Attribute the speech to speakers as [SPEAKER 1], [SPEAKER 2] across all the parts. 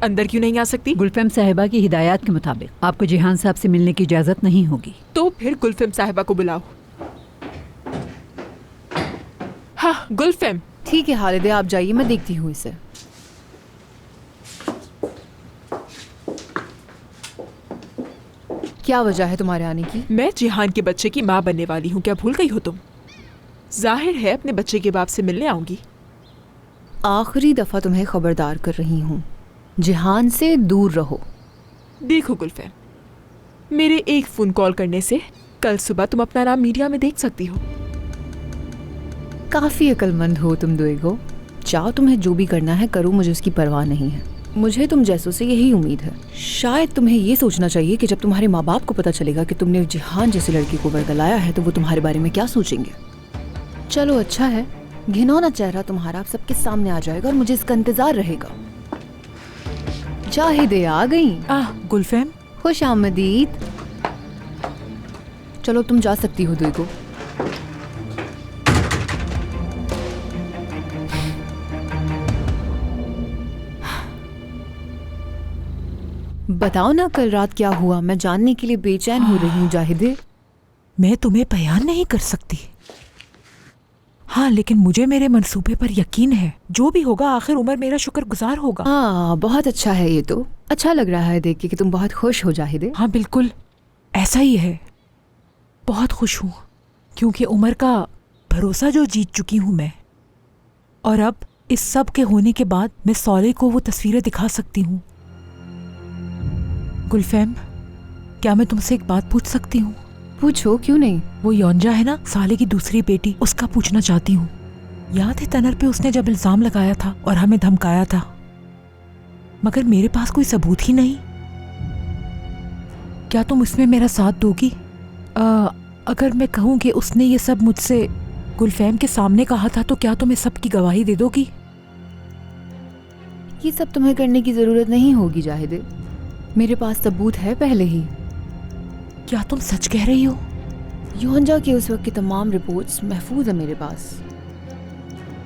[SPEAKER 1] अंदर क्यों नहीं आ सकती?
[SPEAKER 2] गुलफेम साहिबा की हिदायत के मुताबिक आपको जिहान साहब से मिलने की इजाजत नहीं होगी।
[SPEAKER 1] तो फिर गुलफेम साहिबा को बुलाओ। हाँ गुलफेम।
[SPEAKER 3] ठीक है हालिदे, आप जाइए, मैं देखती हूँ इसे। क्या वजह है तुम्हारे आने की?
[SPEAKER 1] मैं जिहान के बच्चे की माँ बनने वाली हूँ, क्या भूल गई हो तुम? जाहिर है अपने बच्चे के बाप से मिलने आऊंगी।
[SPEAKER 3] आखिरी दफा तुम्हें खबरदार कर रही हूँ, जिहान से दूर रहो।
[SPEAKER 1] देखो गुलफेम, मेरे एक फोन कॉल करने से कल सुबह तुम अपना नाम मीडिया में देख सकती हो।
[SPEAKER 3] काफी अक्लमंद हो तुम दोएगो। चाहो तुम्हें जो भी करना है करो, मुझे उसकी परवाह नहीं है। मुझे तुम जैसों से यही उम्मीद है। शायद तुम्हें ये सोचना चाहिए कि जब तुम्हारे माँ बाप को पता चलेगा कि तुमने जिहान जैसी लड़की को वर्गलाया है तो वो तुम्हारे बारे में क्या सोचेंगे। चलो अच्छा है, घिनौना चेहरा तुम्हारा आप सबके सामने आ जाएगा और मुझे इसका इंतजार रहेगा। जाहिदे आ गई।
[SPEAKER 1] गुलफेम,
[SPEAKER 3] खुश आमदीद। चलो तुम जा सकती हो दोएगो। बताओ ना कल रात क्या हुआ, मैं जानने के लिए बेचैन हो रही हूँ जाहिदे।
[SPEAKER 4] मैं तुम्हें बयान नहीं कर सकती। हाँ, लेकिन मुझे मेरे मंसूबे पर यकीन है। जो भी होगा आखिर उमर मेरा शुक्रगुजार होगा।
[SPEAKER 3] हाँ बहुत अच्छा है, ये तो अच्छा लग रहा है देख के कि तुम बहुत खुश हो जाहिदे।
[SPEAKER 4] हाँ बिल्कुल ऐसा ही है, बहुत खुश हूँ क्योंकि उमर का भरोसा जो जीत चुकी हूँ मैं, और अब इस सब के होने के बाद मैं सौले को वो तस्वीरें दिखा सकती हूँ। गुलफेम, क्या मैं तुमसे एक बात पूछ सकती हूँ?
[SPEAKER 3] पूछो, क्यों नहीं।
[SPEAKER 4] वो योंजा है ना, साले की दूसरी बेटी, उसका पूछना चाहती हूँ। याद है तनर पे उसने जब इल्जाम लगाया था और हमें धमकाया था, मगर मेरे पास कोई सबूत ही नहीं। क्या तुम इसमें मेरा साथ दोगी? अगर मैं कहूँ कि उसने ये सब मुझसे गुलफेम के सामने कहा था तो क्या तुम इस सब की गवाही दे दोगी?
[SPEAKER 3] ये सब तुम्हें करने की जरूरत नहीं होगी जाहिदे, मेरे पास सबूत है पहले ही।
[SPEAKER 4] क्या तुम सच कह रही हो?
[SPEAKER 3] योंजा के उस वक्त की तमाम रिपोर्ट्स महफूज है मेरे पास।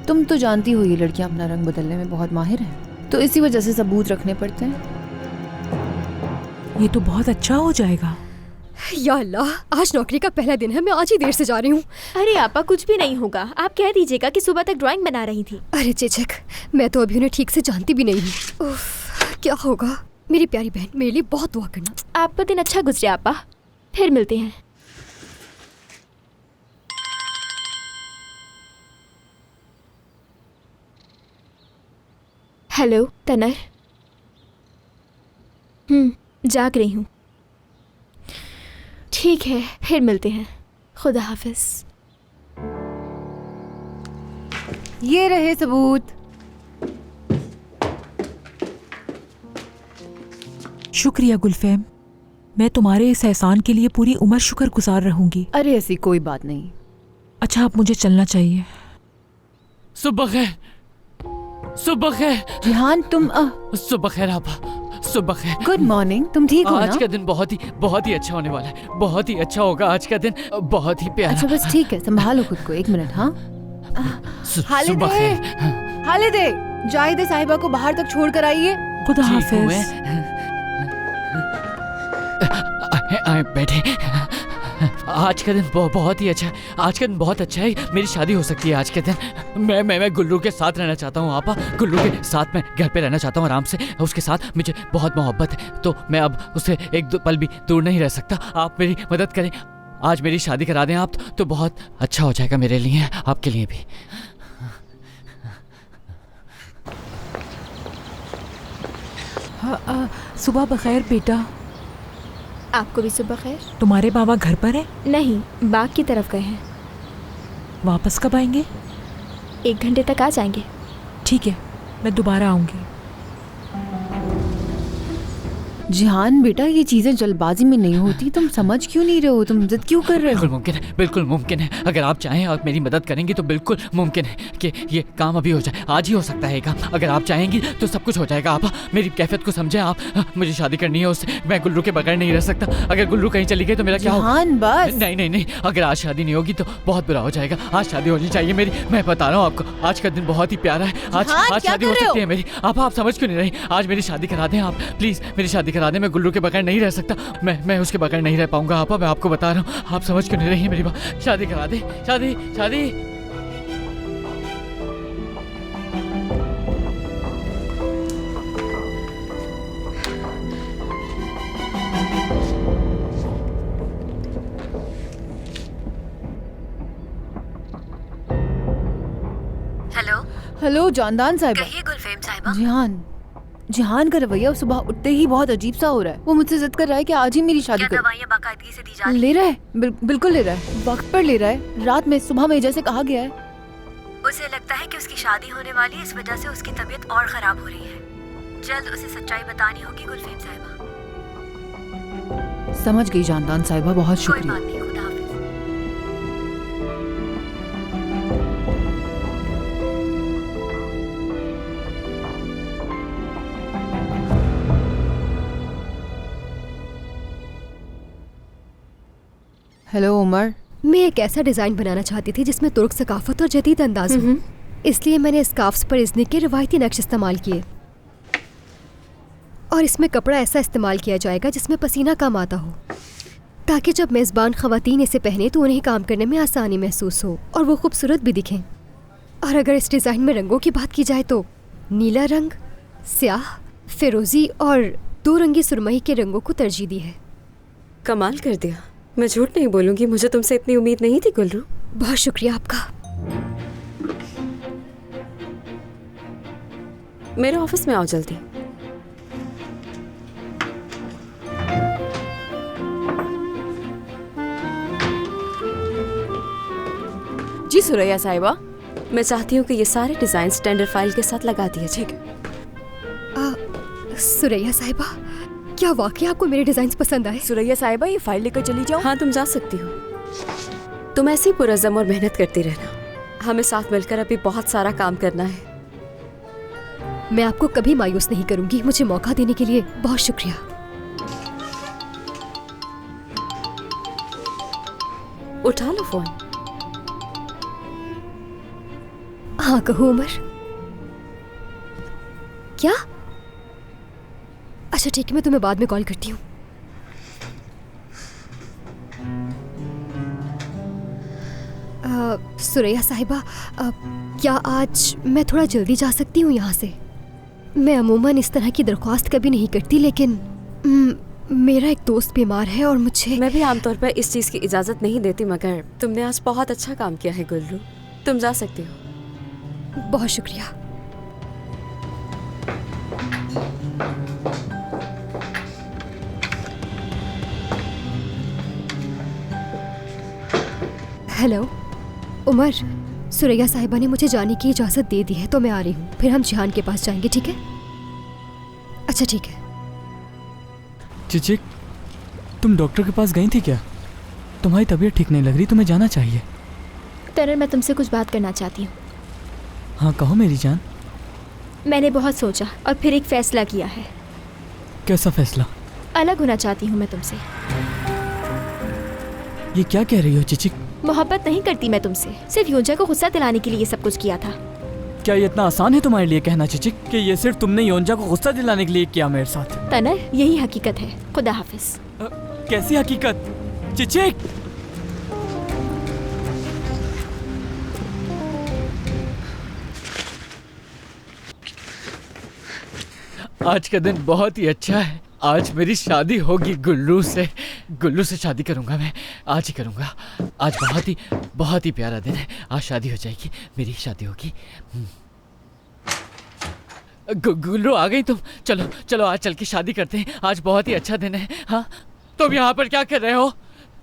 [SPEAKER 3] तुम तो जानती हो ये लड़कियां अपना रंग बदलने में बहुत माहिर हैं, तो इसी वजह से सबूत रखने पड़ते हैं।
[SPEAKER 4] ये तो बहुत अच्छा हो जाएगा।
[SPEAKER 5] या अल्लाह, आज नौकरी का पहला दिन है, मैं आज ही देर से जा रही हूँ।
[SPEAKER 6] अरे आपा कुछ भी नहीं होगा, आप कह दीजिएगा कि सुबह तक ड्राइंग बना रही थी।
[SPEAKER 5] अरे चेचक, मैं तो अभी उन्हें ठीक से जानती भी नहीं हूँ। उफ, क्या होगा। मेरी प्यारी बहन, मेरे लिए बहुत दुआ करना।
[SPEAKER 6] आपका दिन अच्छा गुजरे आपा, फिर मिलते हैं। हेलो तनर। जाग रही हूँ। ठीक है, फिर मिलते हैं। खुदा हाफिज।
[SPEAKER 3] ये रहे सबूत।
[SPEAKER 4] शुक्रिया गुलफेम, मैं तुम्हारे इस एहसान के लिए पूरी उम्र शुक्रगुजार रहूंगी।
[SPEAKER 3] अरे ऐसी कोई बात नहीं।
[SPEAKER 4] अच्छा, अब मुझे चलना चाहिए।
[SPEAKER 7] सुबह खैर, सुबह खैर।
[SPEAKER 3] जिहान तुम
[SPEAKER 7] सुबह खैर आपा, सुबह खैर।
[SPEAKER 3] गुड मॉर्निंग, तुम ठीक हो ना?
[SPEAKER 7] आज का दिन बहुत ही अच्छा होने वाला है, बहुत ही अच्छा होगा आज का दिन, बहुत ही प्यारा।
[SPEAKER 3] अच्छा बस ठीक है, संभालो खुद को। एक मिनट। हाँ
[SPEAKER 7] सुबह खैर।
[SPEAKER 3] हालिदे, जाहिदे साहिबा को बाहर तक छोड़ कर आइए।
[SPEAKER 4] खुदा हाफिज।
[SPEAKER 7] आए बैठे। आज का दिन बहुत ही अच्छा है, आज का दिन बहुत अच्छा है। मेरी शादी हो सकती है आज के दिन। मैं गुल्लू के साथ रहना चाहता हूँ आपा, गुल्लू के साथ मैं घर पे रहना चाहता हूँ आराम से। उसके साथ मुझे बहुत मोहब्बत है, तो मैं अब उससे एक दो पल भी दूर नहीं रह सकता। आप मेरी मदद करें, आज मेरी शादी करा दें आप तो बहुत अच्छा हो जाएगा मेरे लिए, आपके लिए भी।
[SPEAKER 4] सुबह बखैर बेटा।
[SPEAKER 6] आपको भी सुबह खैर।
[SPEAKER 4] तुम्हारे बाबा घर पर हैं?
[SPEAKER 6] नहीं, बाग की तरफ गए हैं।
[SPEAKER 4] वापस कब आएंगे?
[SPEAKER 6] 1 घंटे तक आ जाएंगे।
[SPEAKER 4] ठीक है, मैं दोबारा आऊंगी।
[SPEAKER 3] जिहान बेटा, ये चीजें जल्दबाजी में नहीं होती। तुम समझ क्यों नहीं रहे हो? तुम जिद क्यों कर रहे हो?
[SPEAKER 7] बिल्कुल मुमकिन है, बिल्कुल मुमकिन है। अगर आप चाहें और मेरी मदद करेंगी तो बिल्कुल मुमकिन है कि ये काम अभी हो जाए। आज ही हो सकता है ये काम। अगर आप चाहेंगी तो सब कुछ हो जाएगा। आप मेरी कैफियत को समझें आप। मुझे शादी करनी है उससे। मैं गुल्लू के बगैर नहीं रह सकता। अगर गुल्लू कहीं चली गई तो मेरा क्या होगा?
[SPEAKER 3] जिहान बस।
[SPEAKER 7] नहीं नहीं नहीं, अगर आज शादी नहीं होगी तो बहुत बुरा हो जाएगा। आज शादी होनी चाहिए मेरी। मैं बता रहा हूँ आपको, आज का दिन बहुत ही प्यारा है। आज
[SPEAKER 3] जिहान,
[SPEAKER 7] आज
[SPEAKER 3] क्या
[SPEAKER 7] शादी
[SPEAKER 3] कर
[SPEAKER 7] हो
[SPEAKER 3] रहे हो?
[SPEAKER 7] सकती है मेरी। आप समझ क्यों नहीं रही? आज मेरी शादी करा दें आप, प्लीज मेरी शादी करा दें। मैं गुल्लू के बगैर नहीं रह सकता। मैं उसके बगैर नहीं रह पाऊंगा। आप, मैं आपको बता रहा हूँ। आप समझ क्यों नहीं रही है मेरी बात? शादी करा दे। शादी शादी।
[SPEAKER 3] हेलो जानदान साहिबा।
[SPEAKER 8] कहिए गुलफेम साहिबा।
[SPEAKER 3] जिहान का रवैया सुबह उठते ही बहुत अजीब सा हो रहा है। वो मुझसे जिद कर रहा है कि आज ही मेरी शादी
[SPEAKER 8] क्या
[SPEAKER 3] कर।
[SPEAKER 8] दवाइयाँ बाकायदगी से दी जा रही
[SPEAKER 3] ले रहा है, बिल्कुल ले रहा है। वक्त पर ले रहा है। रात में, सुबह में जैसे कहा गया है।
[SPEAKER 8] हैं? उसे लगता है कि उसकी शादी होने वाली है, इस वजह से उसकी तबीयत और खराब हो रही है। जल्द उसे सच्चाई बतानी होगी गुलफेम साहिबा।
[SPEAKER 3] समझ गई जानदान साहिबा, बहुत
[SPEAKER 8] कोई
[SPEAKER 3] शुक्रिया।
[SPEAKER 8] बात नहीं, खुदा हाफिज।
[SPEAKER 3] हेलो उमर।
[SPEAKER 5] मैं एक ऐसा डिज़ाइन बनाना चाहती थी जिसमें तुर्क सकाफत और जदीद अंदाज हो। इसलिए मैंने स्कार्फ्स पर इज़्नी के रिवायती नक्श इस्तेमाल किए और इसमें कपड़ा ऐसा इस्तेमाल किया जाएगा जिसमें पसीना कम आता हो, ताकि जब मेज़बान ख़वातीन इसे पहने तो उन्हें काम करने में आसानी महसूस हो और वो खूबसूरत भी दिखें। और अगर इस डिज़ाइन में रंगों की बात की जाए तो नीला रंग, स्याह, फिरोज़ी और 2 रंगी सुरमई के रंगों को तरजीह दी है।
[SPEAKER 9] कमाल कर दिया। मैं झूठ नहीं बोलूंगी, मुझे तुमसे इतनी उम्मीद नहीं थी गुल्लू।
[SPEAKER 5] बहुत शुक्रिया आपका।
[SPEAKER 9] मेरे ऑफिस में आओ जल्दी।
[SPEAKER 3] जी सुरैया साहिबा।
[SPEAKER 9] मैं चाहती हूँ कि ये सारे डिजाइन स्टैंडर्ड फाइल के साथ लगा दिए। ठीक है।
[SPEAKER 5] सुरैया साहिबा, क्या वाकई आपको मेरे डिजाइन्स पसंद आए?
[SPEAKER 3] सुरैया साहिबा, ये फाइल लेकर चली जाओ।
[SPEAKER 9] हाँ, तुम जा सकती हो। तुम ऐसे ही पुरज़म और मेहनत करती रहना। हमें साथ मिलकर अभी बहुत सारा काम करना है।
[SPEAKER 5] मैं आपको कभी मायूस नहीं करूंगी। मुझे मौका देने के लिए बहुत शुक्रिया।
[SPEAKER 9] उठा लो फोन।
[SPEAKER 5] हाँ कहो उमर। क्या? अच्छा ठीक है, मैं तुम्हें बाद में कॉल करती हूँ। सुरैया साहिबा, क्या आज मैं थोड़ा जल्दी जा सकती हूँ यहाँ से? मैं अमूमन इस तरह की दरख्वास्त कभी नहीं करती, लेकिन मेरा एक दोस्त बीमार है और मुझे।
[SPEAKER 9] मैं भी आमतौर पर इस चीज़ की इजाज़त नहीं देती, मगर तुमने आज बहुत अच्छा काम किया है गुल्लू। तुम जा सकती हो।
[SPEAKER 5] बहुत शुक्रिया। हेलो उमर, सुरैया साहिबा ने मुझे जाने की इजाज़त दे दी है, तो मैं आ रही हूँ। फिर हम जिहान के पास जाएंगे, ठीक है? अच्छा ठीक है।
[SPEAKER 10] चिचिक, तुम डॉक्टर के पास गई थी क्या? तुम्हारी तबीयत ठीक नहीं लग रही, तुम्हें जाना चाहिए।
[SPEAKER 6] तरन, मैं तुमसे कुछ बात करना चाहती हूँ।
[SPEAKER 10] हाँ कहो मेरी जान।
[SPEAKER 6] मैंने बहुत सोचा और फिर एक फैसला किया है।
[SPEAKER 10] कैसा फैसला?
[SPEAKER 6] अलग होना चाहती हूँ मैं तुमसे।
[SPEAKER 10] ये क्या कह रही हो चिचिक?
[SPEAKER 6] मोहब्बत नहीं करती मैं तुमसे, सिर्फ योंजा को गुस्सा दिलाने के लिए ये सब कुछ किया था।
[SPEAKER 10] क्या ये इतना आसान है तुम्हारे लिए कहना चिचिक कि ये सिर्फ तुमने योंजा को गुस्सा दिलाने के लिए किया मेरे साथ?
[SPEAKER 6] तनर, यही हकीकत है। खुदा हाफिज।
[SPEAKER 10] कैसी हकीकत चिचिक?
[SPEAKER 7] आज का दिन बहुत ही अच्छा है। आज मेरी शादी होगी गुल्लू से। गुल्लू से शादी करूंगा मैं, आज ही करूंगा। आज बहुत ही प्यारा दिन है। आज शादी हो जाएगी, मेरी शादी होगी। गुल्लू आ गई तुम? चलो चलो आज चल के शादी करते हैं। आज बहुत ही अच्छा दिन है। हाँ, तुम यहाँ पर क्या कर रहे हो?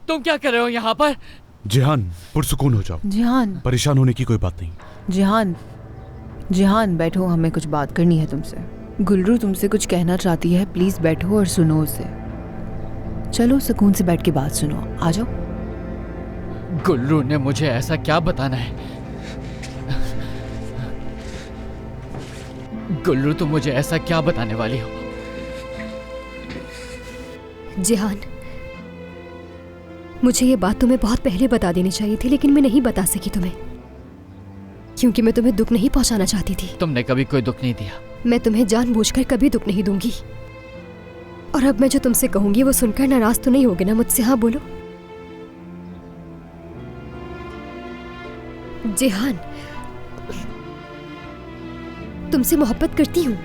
[SPEAKER 7] तुम क्या कर रहे हो यहाँ पर?
[SPEAKER 11] जिहान, पुरसुकून हो जाओ।
[SPEAKER 3] जिहान,
[SPEAKER 11] परेशान होने की कोई बात नहीं।
[SPEAKER 3] जिहान बैठो, हमें कुछ बात करनी है तुमसे। गुलरू तुमसे कुछ कहना चाहती है, प्लीज बैठो और सुनो उसे। चलो सुकून से बैठ के बात सुनो, आ जाओ।
[SPEAKER 7] गुल्लू ने मुझे ऐसा क्या बताना है? गुल्लू तुम मुझे ऐसा क्या बताने वाली हो?
[SPEAKER 5] जिहान, मुझे ये बात तुम्हें बहुत पहले बता देनी चाहिए थी, लेकिन मैं नहीं बता सकी तुम्हें, क्योंकि मैं तुम्हें दुख नहीं पहुंचाना चाहती थी।
[SPEAKER 7] तुमने कभी कोई दुख नहीं दिया।
[SPEAKER 5] मैं तुम्हें जानबूझकर कभी दुख नहीं दूंगी। और अब मैं जो तुमसे कहूंगी वो सुनकर नाराज तो नहीं होगे ना मुझसे? हाँ बोलो। जिहान, तुमसे मोहब्बत करती हूँ।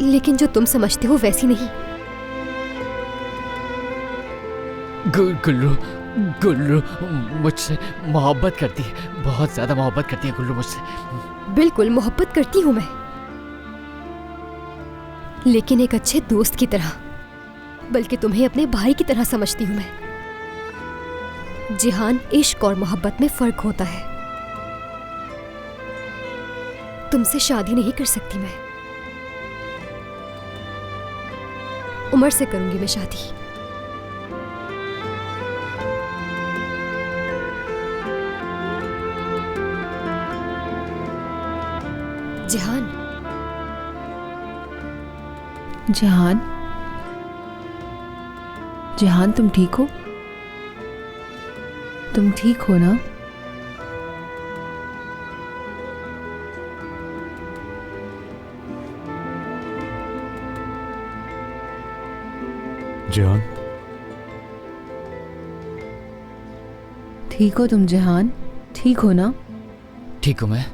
[SPEAKER 5] लेकिन जो तुम समझते हो वैसी नहीं।
[SPEAKER 7] गुल्लू गुल्लू मुझसे मोहब्बत करती है, बहुत ज्यादा मोहब्बत करती है गुल्लू मुझसे।
[SPEAKER 5] बिल्कुल मोहब्बत करती हूँ मैं, लेकिन एक अच्छे दोस्त की तरह, बल्कि तुम्हें अपने भाई की तरह समझती हूँ मैं। जिहान, इश्क और मोहब्बत में फर्क होता है। तुमसे शादी नहीं कर सकती मैं। उमर से करूंगी मैं शादी। जिहान,
[SPEAKER 3] जिहान, जिहान तुम ठीक हो? तुम ठीक हो ना?
[SPEAKER 11] जिहान,
[SPEAKER 3] ठीक हो तुम जिहान? ठीक हो ना?
[SPEAKER 7] ठीक हूँ मैं।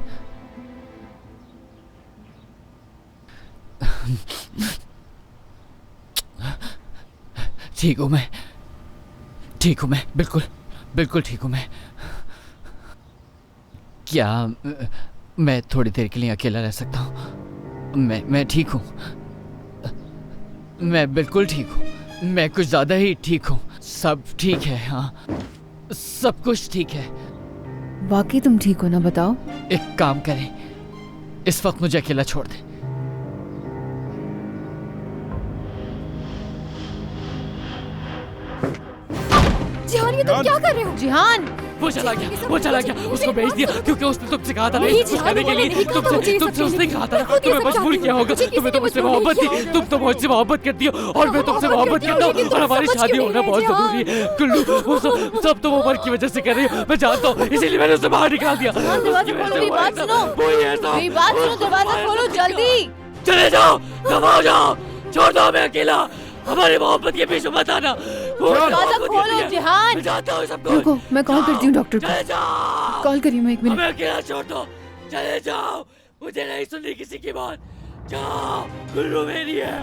[SPEAKER 7] ठीक हूँ मैं, ठीक हूँ मैं, बिल्कुल बिल्कुल ठीक हूँ मैं। क्या मैं थोड़ी देर के लिए अकेला रह सकता हूँ? मैं ठीक हूँ, मैं बिल्कुल ठीक हूँ, मैं कुछ ज़्यादा ही ठीक हूँ। सब ठीक है, हाँ सब कुछ ठीक है।
[SPEAKER 3] वाकई तुम ठीक हो ना? बताओ।
[SPEAKER 7] एक काम करें, इस वक्त मुझे अकेला छोड़ दें।
[SPEAKER 5] जिहान, ये तुम क्या कर रहे हो?
[SPEAKER 3] जिहान,
[SPEAKER 7] वो चला गया, उसको भेज दिया, क्योंकि उसने तुमसे कहा था
[SPEAKER 5] नहीं,
[SPEAKER 7] कुछ करने के लिए। तुमसे उसने कहा था, तुम्हें मजबूर किया होगा। तुम्हें तो मुझसे मोहब्बत थी, तुम तो मुझसे मोहब्बत करती हो और मैं तुमसे मोहब्बत करता हूँ, और हमारी शादी होना बहुत जरूरी है। गुल्लू, वो सब तुम उमर की वजह से कर रही हो, मैं जानता हूँ, इसीलिए मैंने उसे बाहर निकाल दिया।
[SPEAKER 3] दरवाजा खोलो जल्दी।
[SPEAKER 7] चले जाओ, दबाओ जाओ, छोड़ दो हमें अकेला। हमारी मोहब्बत के पीछे मत आना।
[SPEAKER 3] दरवाजा खोलो जिहान।
[SPEAKER 7] मैं जानता हूँ सबको।
[SPEAKER 3] रुको, मैं कॉल करती हूँ डॉक्टर
[SPEAKER 7] चले
[SPEAKER 3] को।
[SPEAKER 7] जाओ,
[SPEAKER 3] कॉल करिए, मैं 1 मिनट।
[SPEAKER 7] हमें अकेला छोड़ दो, चले जाओ, मुझे नहीं सुननी किसी की बात। जाओ, गुल्लू मेरी है।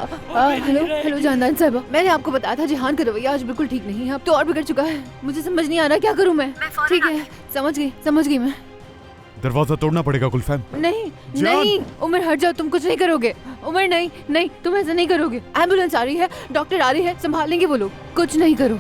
[SPEAKER 3] हेलो हेलो जानदान साहब, मैंने आपको बताया था जिहान का रवैया आज बिल्कुल ठीक नहीं है, अब तो और बिगड़ चुका है। मुझे समझ नहीं आ रहा क्या करूँ मैं। ठीक है, समझ गई मैं।
[SPEAKER 11] दरवाजा तोड़ना पड़ेगा गुलफैम।
[SPEAKER 3] नहीं
[SPEAKER 11] जान।
[SPEAKER 3] नहीं उमर, हट जाओ, तुम कुछ नहीं करोगे। उमर नहीं नहीं, तुम ऐसा नहीं करोगे। एम्बुलेंस आ रही है, डॉक्टर आ रही है, संभाल लेंगे वो लोग। कुछ नहीं करो।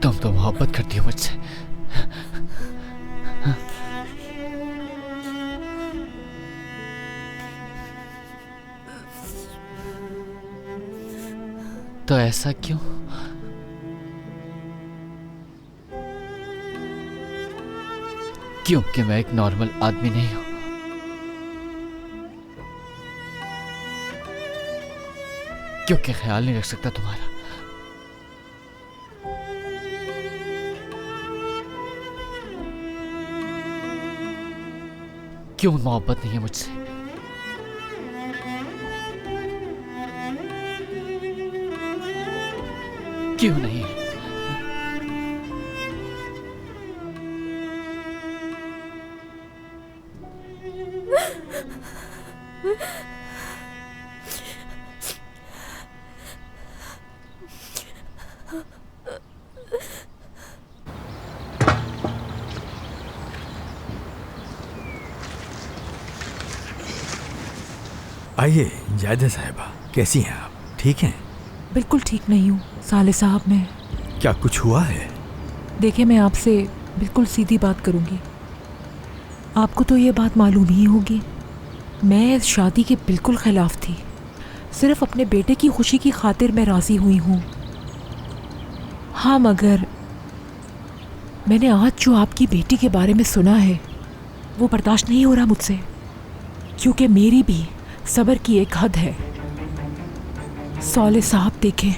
[SPEAKER 7] तुम तो मोहब्बत करती हो मुझसे। तो ऐसा क्यों? क्योंकि मैं एक नॉर्मल आदमी नहीं हूं। क्योंकि ख्याल नहीं रख सकता तुम्हारा। क्यों मोहब्बत नहीं है मुझसे? क्यों नहीं?
[SPEAKER 12] आइए जायदा साहिबा, कैसी हैं आप? ठीक हैं?
[SPEAKER 4] बिल्कुल ठीक नहीं हूँ साले साहब। मैं
[SPEAKER 12] क्या कुछ हुआ है?
[SPEAKER 4] देखिए, मैं आपसे बिल्कुल सीधी बात करूँगी। आपको तो ये बात मालूम ही होगी, मैं इस शादी के बिल्कुल ख़िलाफ़ थी। सिर्फ अपने बेटे की खुशी की खातिर मैं राज़ी हुई हूँ। हाँ, मगर मैंने आज जो आपकी बेटी के बारे में सुना है वो बर्दाश्त नहीं हो रहा मुझसे, क्योंकि मेरी भी सब्र की एक हद है। सौले साहब देखें,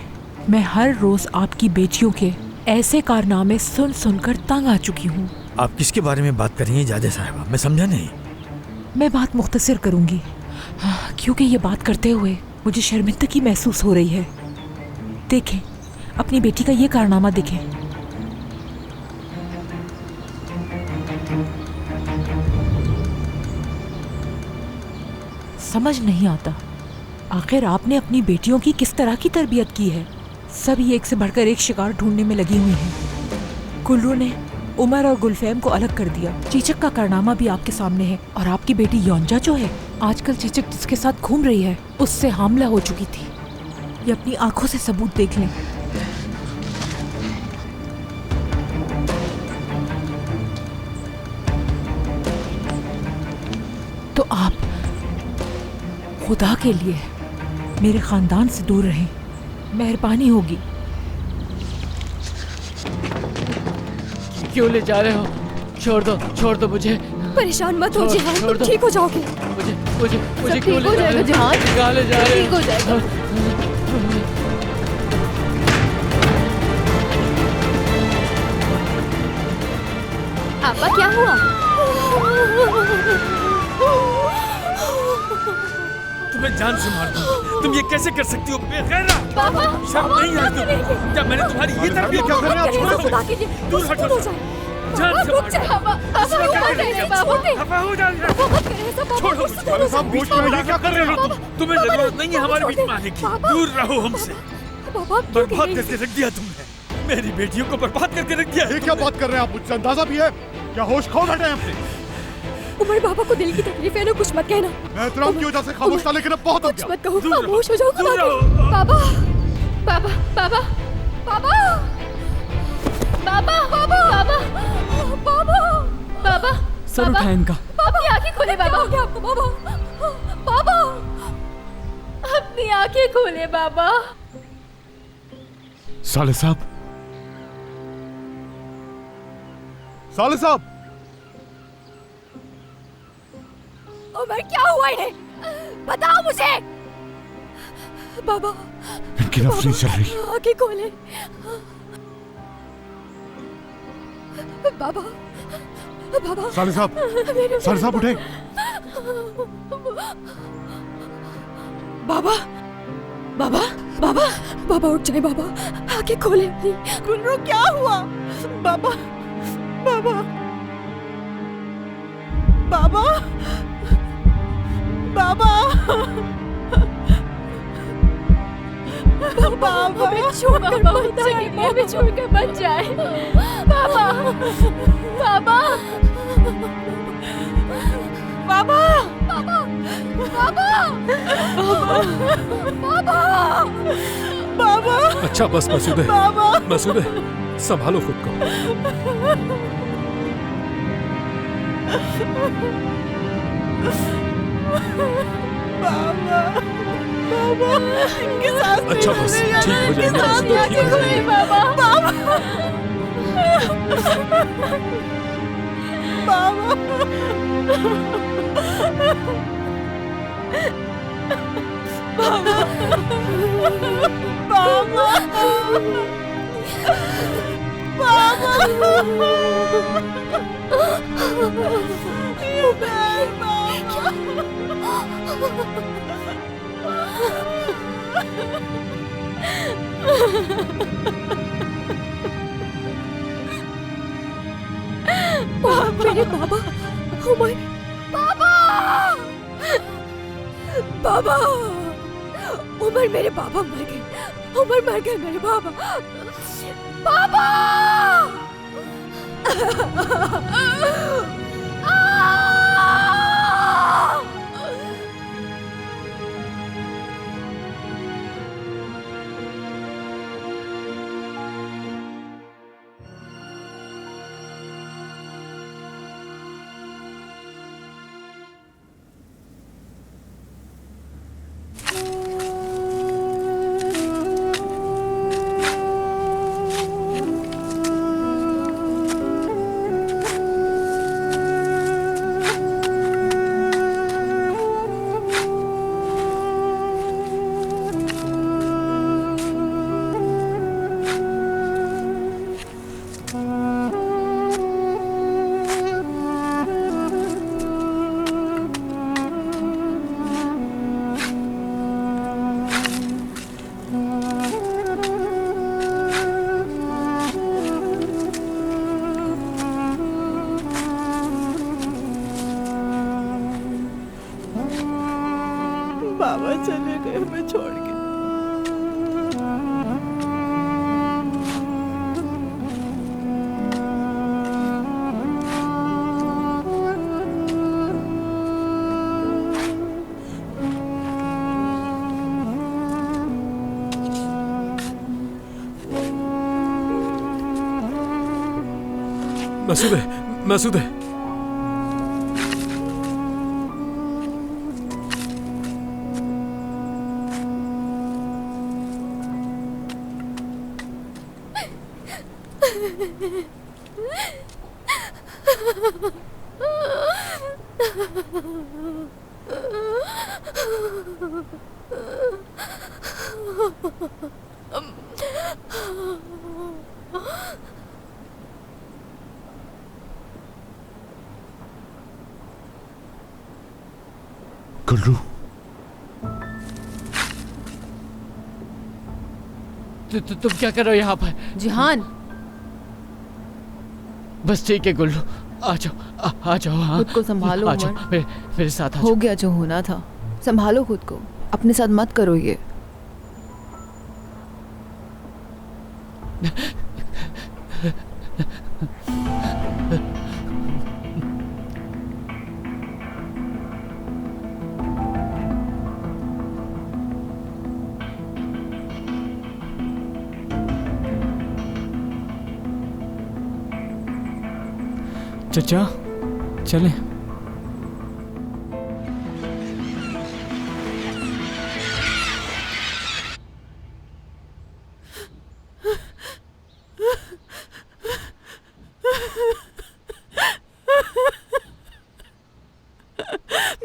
[SPEAKER 4] मैं हर रोज़ आपकी बेटियों के ऐसे कारनामे सुन सुनकर तंग आ चुकी हूँ।
[SPEAKER 12] आप किसके बारे में बात कर रही हैं जायदा साहिबा? मैं समझा नहीं।
[SPEAKER 4] मैं बात मुख्तसर करूँगी, क्योंकि ये बात करते हुए मुझे शर्मिंदगी महसूस हो रही है। देखें, अपनी बेटी का ये कारनामा देखें। समझ नहीं आता आखिर आपने अपनी बेटियों की किस तरह की तरबियत की है। सभी एक से बढ़कर एक शिकार ढूंढने में लगी हुई हैं। गुल्रू ने उमर और गुलफैम को अलग कर दिया। चीचक का कारनामा भी आपके सामने है, और आपकी बेटी योंजा जो है, आजकल चीचक जिसके साथ घूम रही है उससे हामला हो चुकी थी। ये अपनी आंखों से सबूत देख लें। तो आप खुदा के लिए मेरे खानदान से दूर रहें, मेहरबानी होगी।
[SPEAKER 7] क्यों ले जा रहे हो? छोड़ दो मुझे।
[SPEAKER 5] परेशान मत हो जिहान,
[SPEAKER 7] छोड़
[SPEAKER 5] तुम
[SPEAKER 7] दो।
[SPEAKER 5] ठीक हो जाओगे।
[SPEAKER 7] मुझे
[SPEAKER 3] सब
[SPEAKER 7] क्यों
[SPEAKER 3] ठीक हो जाएगा जिहान,
[SPEAKER 7] कहाँ ले जा रहे
[SPEAKER 3] ठीक हो जाएगा।
[SPEAKER 6] आपा क्या हुआ?
[SPEAKER 12] तुम्हें जान से मार दूंगा। तुम ये कैसे कर सकती हो बेगैरा?
[SPEAKER 6] पापा,
[SPEAKER 12] शर्म नहीं आई तुम्हें? क्या मैंने तुम्हारी ये तरबियत क्या कर रहे हो? छोड़ो मुझे। दूर हटो। जान से मार दूंगा। इसमें क्या करेंगे? खफा हो जाएंगे। छोड़ो मुझे।
[SPEAKER 11] साले साहब बीच में ये क्या कर रहे हो तुम?
[SPEAKER 12] तुम्हें जरूरत नहीं है हमारे बीच में आने की। दूर रहो हमसे। बर्बाद करके रख दिया तुमने। मेरी बेटियों को बर्बाद करके रख दिया।
[SPEAKER 11] ये क्या बात कर रहे हैं आप? मुझसे अंदाजा भी है? क्या होश खो बैठे हैं अपने?
[SPEAKER 5] उमर बाबा को दिल की तकलीफ है ना, कुछ मत कहना।
[SPEAKER 11] मैं एहतराम की वजह से खामोश था, लेकिन अब बहुत हो
[SPEAKER 5] कुछ
[SPEAKER 11] गया।
[SPEAKER 5] मत कहो, खामोश हो जाओ। बाबा, बाबा, बाबा, बाबा, बाबा, बाबा, बाबा, बाबा, बाबा,
[SPEAKER 10] सर उठाए इनका।
[SPEAKER 5] अपनी आंखें खोले बाबा। क्या हो गया आपको बाबा? बाबा, अपनी आंखें खोले बाबा।
[SPEAKER 11] साले साहब, साले साहब,
[SPEAKER 5] उमर क्या हुआ इन्हें? बताओ मुझे। बाबा,
[SPEAKER 11] इनकी नफ्स नहीं चल रही।
[SPEAKER 5] आंखें खोले बाबा। बाबा,
[SPEAKER 11] साले साहब उठे।
[SPEAKER 5] बाबा, बाबा, बाबा, बाबा उठ जाए बाबा, आंखें खोले अपनी। गुल्रू क्या हुआ? बाबा, बाबा, बाबा, बाबा, बाबा, हमें छोड़कर मत जाए। बाबा, बाबा, बाबा, बाबा, बाबा, बाबा।
[SPEAKER 13] अच्छा बस मसूदे, मसूदे संभालो खुद को। अच्छा बस ठीक हो जाएगा मसूदे, ठीक हो जाएगा।
[SPEAKER 12] मेरे बाबा, उमर, बाबा, बाबा, उमर, मेरे बाबा मर गए, उमर मर गए मेरे बाबा, बाबा।
[SPEAKER 1] बाबा चले गए हमें छोड़ के।
[SPEAKER 13] मसूद है, मसूद है।
[SPEAKER 14] गुल्रू,
[SPEAKER 7] तुम क्या कर रहे हो यहाँ पर?
[SPEAKER 3] जिहान,
[SPEAKER 7] बस ठीक है गुल्रू, आ जाओ, आ जाओ। हाँ,
[SPEAKER 3] खुद को संभालो
[SPEAKER 7] आ जाओ,
[SPEAKER 3] उमर।
[SPEAKER 7] मेरे साथ आ
[SPEAKER 3] हो
[SPEAKER 7] जाओ।
[SPEAKER 3] गया जो होना था, संभालो खुद को, अपने साथ मत करो ये।
[SPEAKER 10] चचा चलें।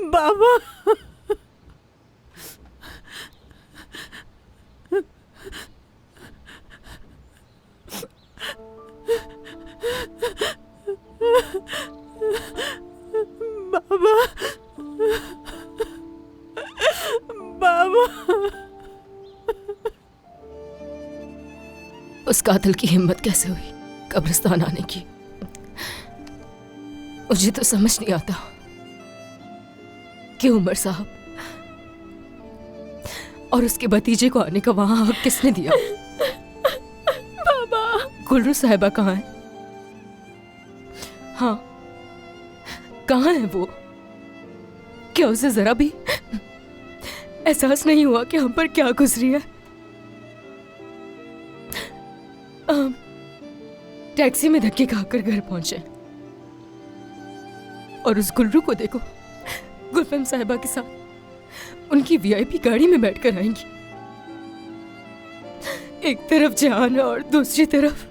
[SPEAKER 1] बाबा, बाबा, बाबा।
[SPEAKER 15] उस कातिल की हिम्मत कैसे हुई कब्रिस्तान आने की? मुझे तो समझ नहीं आता कि उमर साहब और उसके भतीजे को आने का वहां हक किसने दिया?
[SPEAKER 12] बाबा,
[SPEAKER 15] गुलरू साहिबा कहाँ है? हाँ, कहाँ है वो? क्या उसे जरा भी एहसास नहीं हुआ कि हम पर क्या गुजरी है? टैक्सी में धक्के खाकर घर पहुंचे और उस गुलरू को देखो, गुलफम साहिबा के साथ उनकी वीआईपी गाड़ी में बैठकर आएंगी। एक तरफ जान और दूसरी तरफ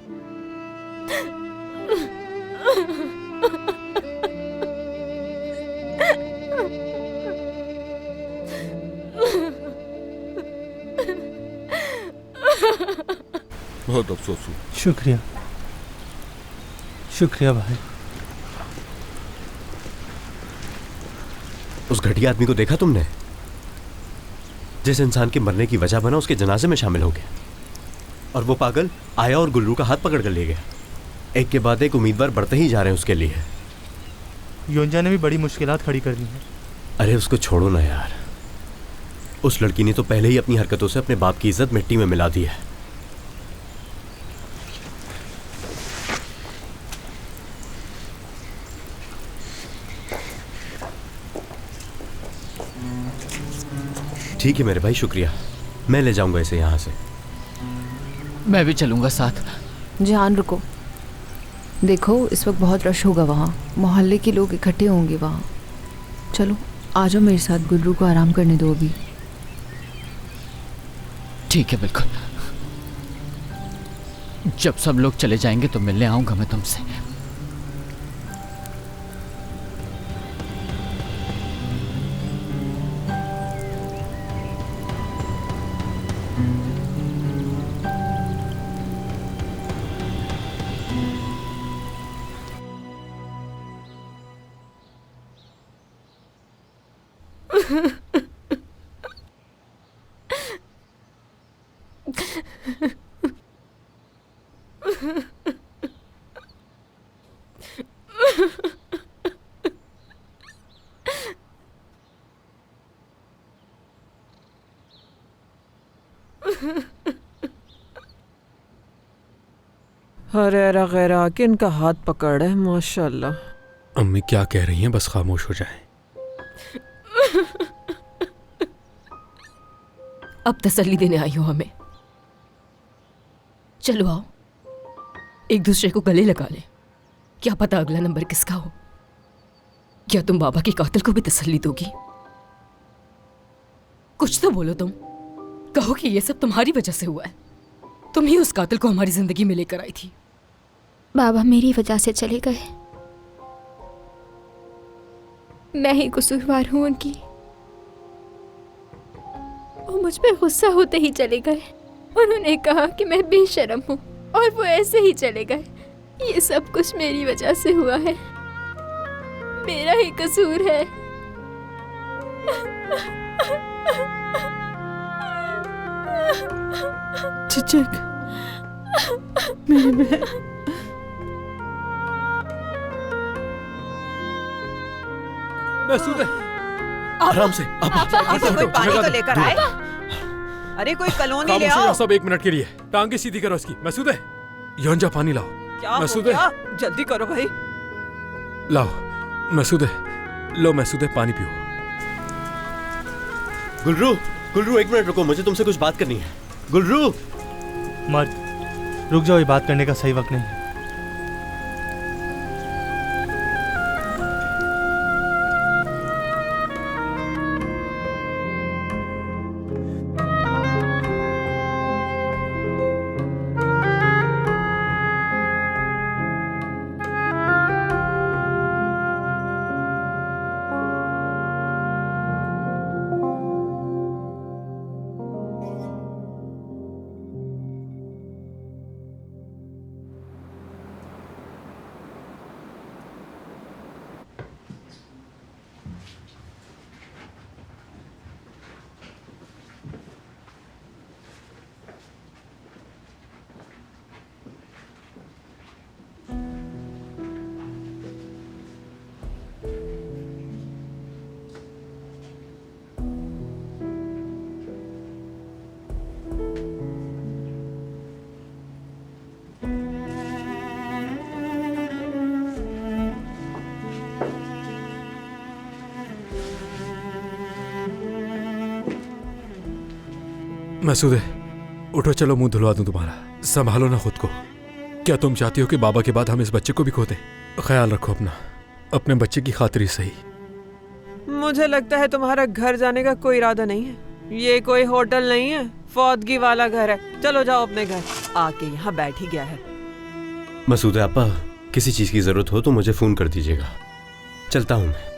[SPEAKER 14] बहुत अफसोस हुआ।
[SPEAKER 16] शुक्रिया, शुक्रिया भाई।
[SPEAKER 14] उस घटिया आदमी को देखा तुमने? जिस इंसान के मरने की वजह बना उसके जनाजे में शामिल हो गया। और वो पागल आया और गुल्लू का हाथ पकड़ कर ले गया। एक के बाद एक उम्मीदवार बढ़ते ही जा रहे हैं उसके लिए।
[SPEAKER 16] योंजा ने भी बड़ी मुश्किलात खड़ी कर दी हैं।
[SPEAKER 14] अरे उसको छोड़ो ना यार, उस लड़की ने तो पहले ही अपनी हरकतों से अपने बाप की इज्जत मिट्टी में मिला दी है। ठीक है मेरे भाई, शुक्रिया। मैं ले जाऊंगा इसे यहाँ से।
[SPEAKER 7] मैं भी चलूंगा साथ।
[SPEAKER 3] जान रुको, देखो इस वक्त बहुत रश होगा वहाँ, मोहल्ले के लोग इकट्ठे होंगे वहाँ। चलो आ जाओ मेरे साथ, गुल्लू को आराम करने दो अभी।
[SPEAKER 7] ठीक है बिल्कुल। जब सब लोग चले जाएंगे तो मिलने आऊंगा मैं तुमसे।
[SPEAKER 17] अरे रगैरा किन का हाथ पकड़ है, माशाल्लाह।
[SPEAKER 13] अम्मी क्या कह रही हैं, बस खामोश हो जाएं।
[SPEAKER 15] अब तसल्ली देने आई हो हमें। चलो आओ, एक दूसरे को गले लगा ले। क्या पता अगला नंबर किसका हो। क्या तुम बाबा के कातिल को भी तसल्ली दोगी? कुछ तो बोलो तुम। कहो कि ये सब तुम्हारी वजह से हुआ है। तुम ही उस कातिल को हमारी जिंदगी में लेकर आई थी।
[SPEAKER 6] बाबा मेरी वजह से चले गए। मैं ही कसूरवार हूं उनकी। वो मुझ पे गुस्सा होते ही चले गए। उन्होंने कहा कि मैं बेशर्म हूँ और वो ऐसे ही चले गए। ये सब कुछ मेरी वजह से हुआ है, मेरा ही कसूर है।
[SPEAKER 17] चिचक, मेरी बहन।
[SPEAKER 13] मसूद,
[SPEAKER 14] आराम से।
[SPEAKER 17] कोई पानी तो लेकर आए। अरे कोई कलोनी ले आओ।
[SPEAKER 13] सब 1 मिनट के लिए टांगे सीधी करो इसकी। मसूद, योंजा पानी लाओ।
[SPEAKER 17] क्या
[SPEAKER 13] मसूद,
[SPEAKER 17] जल्दी करो भाई।
[SPEAKER 13] लाओ मसूद, लो मसूद, पानी पियो।
[SPEAKER 14] गुल्रू, गुल्रू 1 मिनट रुको, मुझे तुमसे कुछ बात करनी है। गुल्रू
[SPEAKER 16] मर्द, रुक जाओ, ये बात करने का सही वक्त नहीं है।
[SPEAKER 13] मसूदे, उठो, चलो मुंह धुलवा दूं तुम्हारा। संभालो ना खुद को। क्या तुम चाहती हो कि बाबा के बाद हम इस बच्चे को भी खो दें? ख्याल रखो अपना, अपने बच्चे की खातिर ही सही।
[SPEAKER 17] मुझे लगता है तुम्हारा घर जाने का कोई इरादा नहीं है। ये कोई होटल नहीं है, फौदगी वाला घर है। चलो जाओ अपने घर। आके यहाँ बैठ ही गया है।
[SPEAKER 14] मसूद आपा, किसी चीज की जरूरत हो तो मुझे फोन कर दीजिएगा। चलता हूँ मैं।